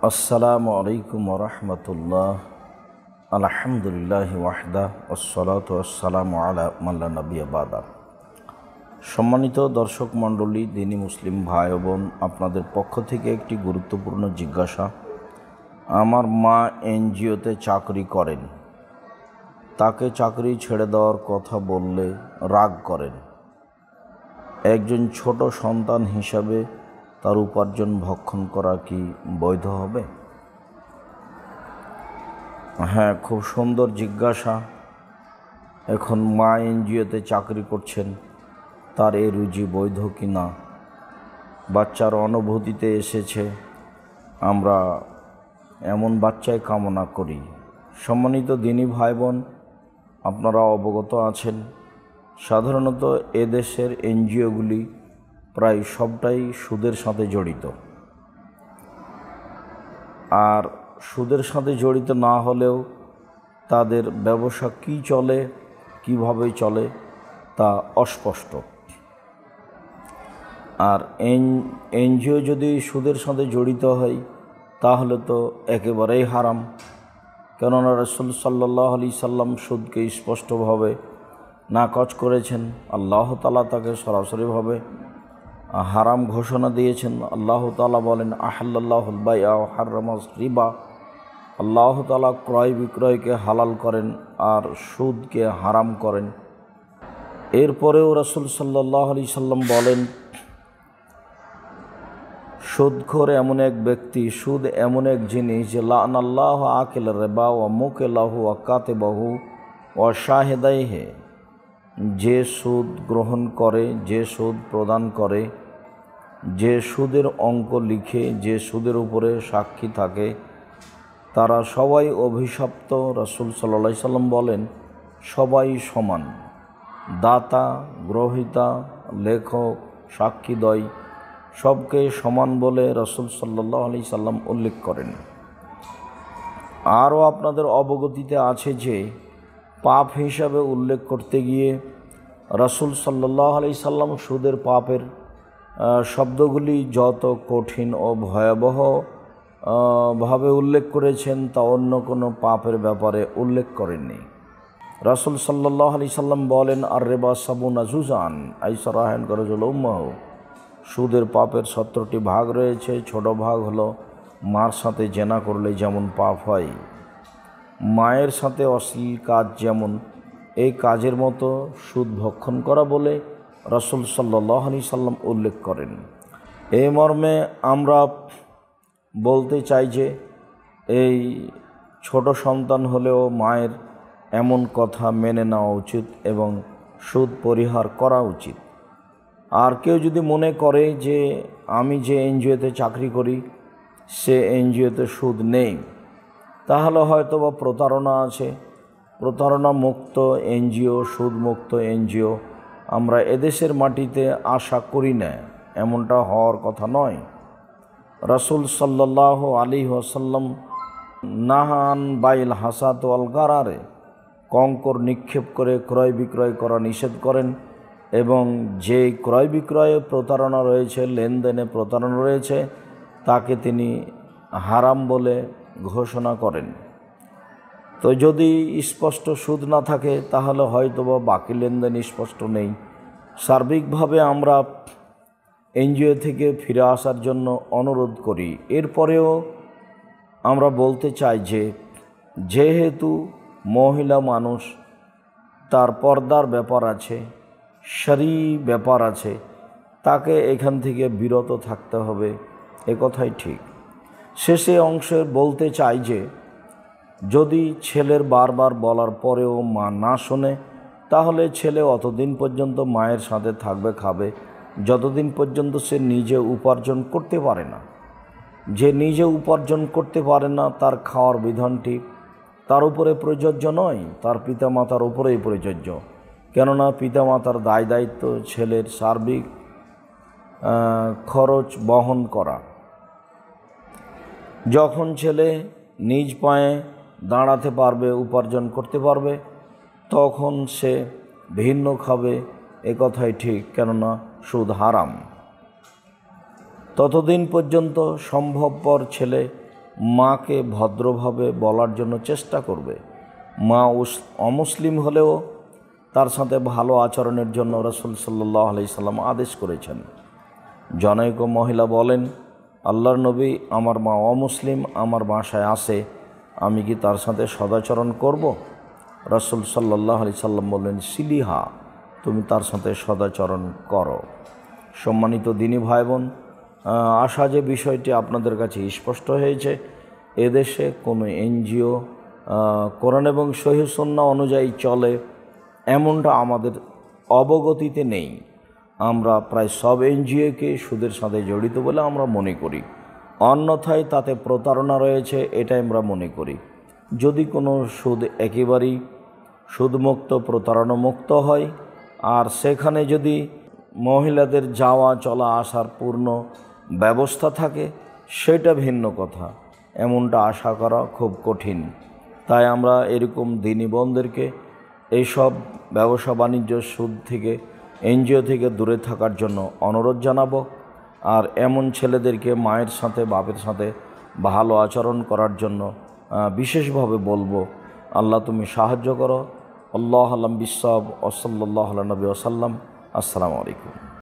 আসসালামু আলাইকুম ওরহমতুল্লাহ। আলহামদুলিল্লাহ ওয়াহদা ওয়াসসালাতু ওয়াসসালামু আলা মান লা নাবিয়্যা বাদা। সম্মানিত দর্শক মণ্ডলী, দিনী মুসলিম ভাই বোন, আপনাদের পক্ষ থেকে একটি গুরুত্বপূর্ণ জিজ্ঞাসা। আমার মা এনজিওতে চাকরি করেন, তাকে চাকরি ছেড়ে দেওয়ার কথা বললে রাগ করেন। একজন ছোট সন্তান হিসাবে তার উপার্জন ভক্ষণ করা কি বৈধ হবে? হ্যাঁ, খুব সুন্দর জিজ্ঞাসা। এখন মা এনজিওতে চাকরি করছেন, তার এই রুজি বৈধ কি না? বাচ্চার অনুভূতিতে এসেছে, আমরা এমন বাচ্চাই কামনা করি। সম্মানিত দিনী ভাই বোন, আপনারা অবগত আছেন, সাধারণত এদেশের এনজিওগুলি প্রায় সবটাই সুদের সাথে জড়িত। আর সুদের সাথে জড়িত না হলেও তাদের ব্যবসা কী চলে, কিভাবে চলে তা অস্পষ্ট। আর এনজিও যদি সুদের সাথে জড়িত হয় তাহলে তো একেবারেই হারাম। কেননা রাসূল সাল্লাল্লাহু আলাইহি সাল্লাম সুদকে স্পষ্টভাবে নাকচ করেছেন। আল্লাহ তাআলা তাকে সরাসরিভাবে হারাম ঘোষণা দিয়েছেন। আল্লাহ তাআলা বলেন, আহাল্লাল্লাহুল বাইআ ওয়া হাররামাস রিবা। আল্লাহ তাআলা ক্রয় বিক্রয়কে হালাল করেন আর সুদকে হারাম করেন। এরপরেও রাসূল সাল্লাল্লাহু আলাইহি সাল্লাম বলেন, সুদখোর এমন এক ব্যক্তি, সুদ এমন এক জিনিস যে লাআনাল্লাহু আকিল রিবা ওয়া মুকিলাহু ওয়া কাতিবাহু ওয়া শাহিদাইহি। যে সুদ গ্রহণ করে, যে সুদ প্রদান করে, যে সুদের অঙ্ক লিখে, যে সুদের উপরে সাক্ষী থাকে, তারা সবাই অভিশপ্ত। রাসূল সাল্লাল্লাহু আলাইহি সাল্লাম বলেন, সবাই সমান। দাতা, গ্রহীতা, লেখক, সাক্ষীদ্বয় সবকে সমান বলে রাসূল সাল্লাল্লাহু আলাইহি সাল্লাম উল্লেখ করেন। আরও আপনাদের অবগতিতে আছে যে পাপ হিসাবে উল্লেখ করতে গিয়ে রাসূল সাল্লাল্লাহু আলাইহি সাল্লাম সুদের পাপের শব্দগুলি যত কঠিন ও ভয়াবহ ভাবে উল্লেখ করেছেন তা অন্য কোনো পাপের ব্যাপারে উল্লেখ করেননি। রাসূল সাল্লাল্লাহু আলাইহি সাল্লাম বলেন, আর রিবা সাবুনা জুজান আইসারাহান গরজুল উম্মাহ। সুদের পাপের 70টি ভাগ রয়েছে। ছোট ভাগ হলো মার সাথে জেনা করলে যেমন পাপ হয়, মায়ের সাথে অশ্লীল কাজ যেমন এই কাজের মতো সুদ ভক্ষণ করা বলে রাসূল সাল্লাল্লাহু আলাইহি সাল্লাম উল্লেখ করেন। এই মর্মে আমরা বলতে চাই যে এই ছোট সন্তান হলেও মায়ের এমন কথা মেনে নেওয়া উচিত এবং সুদ পরিহার করা উচিত। আর কেউ যদি মনে করে যে আমি যে এনজিওতে চাকরি করি সে এনজিওতে সুদ নেই, তাহলে হয়তো বা প্রতারণা আছে। প্রতারণা মুক্ত এনজিও, সুদ মুক্ত এনজিও আমরা এদেশের মাটিতে আশা করি না, এমনটা হওয়ার কথা নয়। রাসূল সাল্লাল্লাহু আলাইহি ওয়াসাল্লাম নাহান বাইল হাসাত ওয়াল গারারে, কঙ্কর নিক্ষেপ করে ক্রয় বিক্রয় করা নিষেধ করেন এবং যে ক্রয় বিক্রয়ে প্রতারণা রয়েছে, লেনদেনে প্রতারণা রয়েছে, তাকে তিনি হারাম বলে ঘোষণা করেন। তো যদি স্পষ্ট সুদ না থাকে তাহলে হয়তোবা বাকি লেনদেন স্পষ্ট নেই। সার্বিকভাবে আমরা এনজিও থেকে ফিরে আসার জন্য অনুরোধ করি। এরপরেও আমরা বলতে চাই যে যেহেতু মহিলা মানুষ, তার পর্দার ব্যাপার আছে, শরঈ ব্যাপার আছে, তাকে এখান থেকে বিরত থাকতে হবে, এ কথাই ঠিক। শেষে অংশে বলতে চাই যে যদি ছেলের বারবার বলার পরেও মা না শোনে তাহলে ছেলে অতদিন পর্যন্ত মায়ের সাথে থাকবে, খাবে, যতদিন পর্যন্ত সে নিজে উপার্জন করতে পারে না। যে নিজে উপার্জন করতে পারে না তার খাওয়ার বিধানটি তার উপরে প্রযোজ্য নয়, তার পিতামাতার উপরেই প্রযোজ্য। কেননা পিতামাতার দায় দায়িত্ব ছেলের সার্বিক খরচ বহন করা। যখন ছেলে নিজ পায়ে দাঁড়াতে পারবে, উপার্জন করতে পারবে, তখন সে ভিন্ন খাবে, এ কথাই ঠিক। কেননা সুদ হারাম। ততদিন পর্যন্ত সম্ভবপর ছেলে মাকে ভদ্রভাবে বলার জন্য চেষ্টা করবে। মা অমুসলিম হলেও তার সাথে ভালো আচরণের জন্য রাসূল সাল্লাল্লাহু আলাইহি সাল্লাম আদেশ করেছেন। জনৈক মহিলা বলেন, আল্লাহর নবী, আমার মা অমুসলিম আমার বাসায় আসে, আমি কি তার সাথে সদাচরণ করব? রাসূল সাল্লাল্লাহু আলাইহি সাল্লাম বললেন, সিলিহা, তুমি তার সাথে সদাচরণ করো। সম্মানিত দিনী ভাই বোন, আশা যে বিষয়টি আপনাদের কাছে স্পষ্ট হয়েছে, এদেশে কোনো এনজিও কোরআন এবং সহিহ সুন্নাহ অনুযায়ী চলে এমনটা আমাদের অবগতিতে নেই। আমরা প্রায় সব এনজিওকে সুদের সাথে জড়িত বলে আমরা মনে করি, অন্যথায় তাতে প্রতারণা রয়েছে এটাই আমরা মনে করি। যদি কোনো সুদ একেবারেই সুদমুক্ত প্রতারণামুক্ত হয় আর সেখানে যদি মহিলাদের যাওয়া চলা আসার পূর্ণ ব্যবস্থা থাকে সেটা ভিন্ন কথা, এমনটা আশা করা খুব কঠিন। তাই আমরা এরকম দিনী বোনদেরকে এইসব ব্যবসা বাণিজ্য সুদ থেকে এনজিও থেকে দূরে থাকার জন্য অনুরোধ জানাবো। আর এমন ছেলেদেরকে মায়ের সাথে বাপের সাথে ভালো আচরণ করার জন্য বিশেষভাবে বলবো, আল্লাহ তুমি সাহায্য করো। আল্লাহ আলাম বিসসাওয়াব। ওয়া সাল্লাল্লাহু আলা নবী ওয়া সাল্লাম। আসসালামু আলাইকুম।